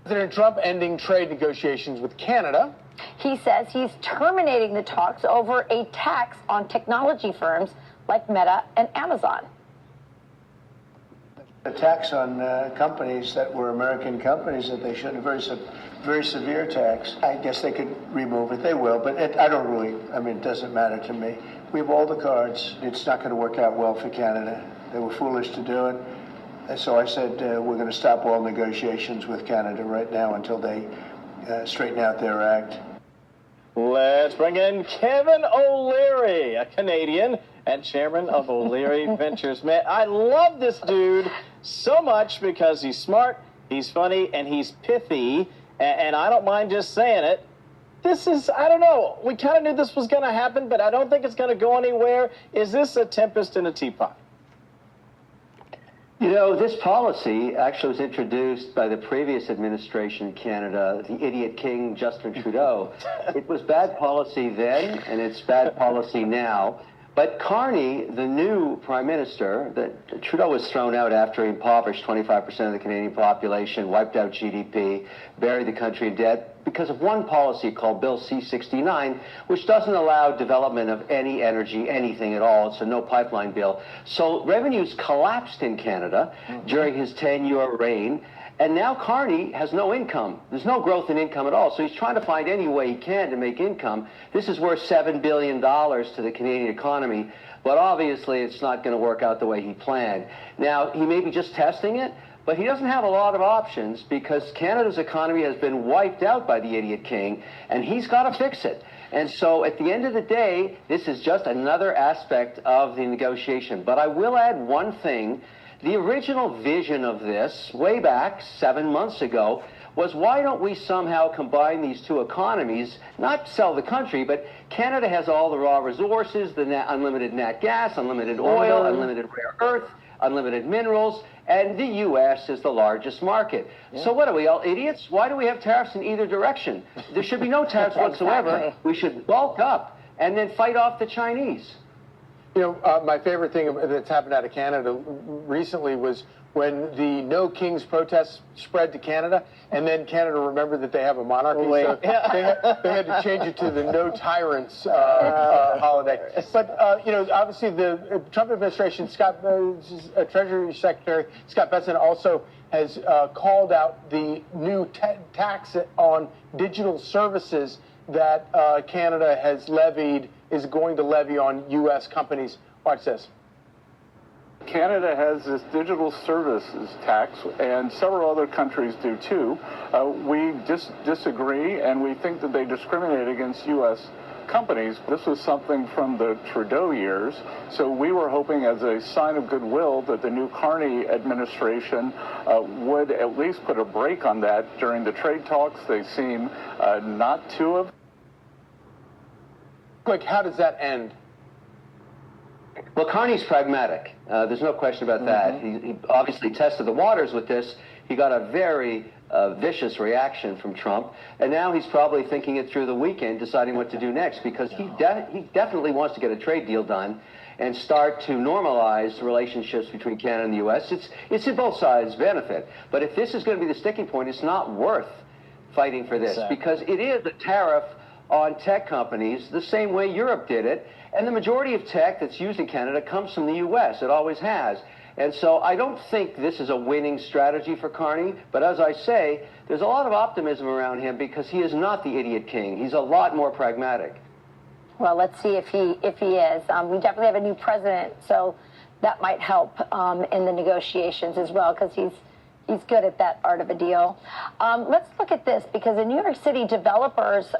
President Trump ending trade negotiations with Canada. He says he's terminating the talks over a tax on technology firms like Meta and Amazon. A tax on companies that were American companies that they shouldn't, very severe tax. I guess they could remove it. They will, but I don't really, it doesn't matter to me. We have all the cards. It's not going to work out well for Canada. They were foolish to do it. And so I said, we're going to stop all negotiations with Canada right now until they straighten out their act. Let's bring in Kevin O'Leary, a Canadian and chairman of O'Leary Ventures. Man, I love this dude so much because he's smart, he's funny, and he's pithy. And I don't mind just saying it. This is, I don't know, we kind of knew this was going to happen, but I don't think it's going to go anywhere. Is this a tempest in a teapot? You know, this policy actually was introduced by the previous administration in Canada, the idiot king, Justin Trudeau. It was bad policy then, and it's bad policy now. But Carney, the new prime minister, that Trudeau was thrown out after he impoverished 25% of the Canadian population, wiped out GDP, buried the country in debt, because of one policy called Bill C-69, which doesn't allow development of any energy, anything at all. It's a no pipeline bill. So revenues collapsed in Canada during his 10-year reign. And now Carney has no income. There's no growth in income at all. So he's trying to find any way he can to make income. This is worth $7 billion to the Canadian economy. But obviously, it's not going to work out the way he planned. Now, he may be just testing it, but he doesn't have a lot of options because Canada's economy has been wiped out by the idiot king, and he's got to fix it. And so at the end of the day, this is just another aspect of the negotiation. But I will add one thing. The original vision of this, way back 7 months ago, was why don't we somehow combine these two economies, not sell the country, but Canada has all the raw resources, the unlimited nat gas, unlimited oil, unlimited rare earth, unlimited minerals, and the U.S. is the largest market. Yeah. So what are we, all idiots? Why do we have tariffs in either direction? There should be no tariffs whatsoever. Exactly. We should bulk up and then fight off the Chinese. You know, my favorite thing that's happened out of Canada recently was when the No Kings protests spread to Canada, and then Canada remembered that they have a monarchy, so they had to change it to the No Tyrants holiday. But, you know, obviously the Trump administration, Treasury Secretary Scott Bessent also has called out the new tax on digital services that Canada has levied, is going to levy on U.S. companies. Watch this. Canada has this digital services tax, and several other countries do too. We disagree, and we think that they discriminate against U.S. companies. This was something from the Trudeau years, so we were hoping as a sign of goodwill that the new Carney administration would at least put a break on that during the trade talks. They seem not to have. Quick, how does that end? Well, Carney's pragmatic. There's no question about that. He obviously tested the waters with this. He got a very vicious reaction from Trump, and now he's probably thinking it through the weekend, deciding what to do next, because he definitely wants to get a trade deal done and start to normalize the relationships between Canada and the U.S. It's in both sides' benefit. But if this is going to be the sticking point, it's not worth fighting for this, because it is a tariff on tech companies the same way Europe did it. And the majority of tech that's used in Canada comes from the U.S. It always has. And so I don't think this is a winning strategy for Carney. But as I say, there's a lot of optimism around him because he is not the idiot king. He's a lot more pragmatic. Well, let's see if he is. We definitely have a new president, so that might help in the negotiations as well, because he's good at that art of a deal. Let's look at this, because in New York City, developers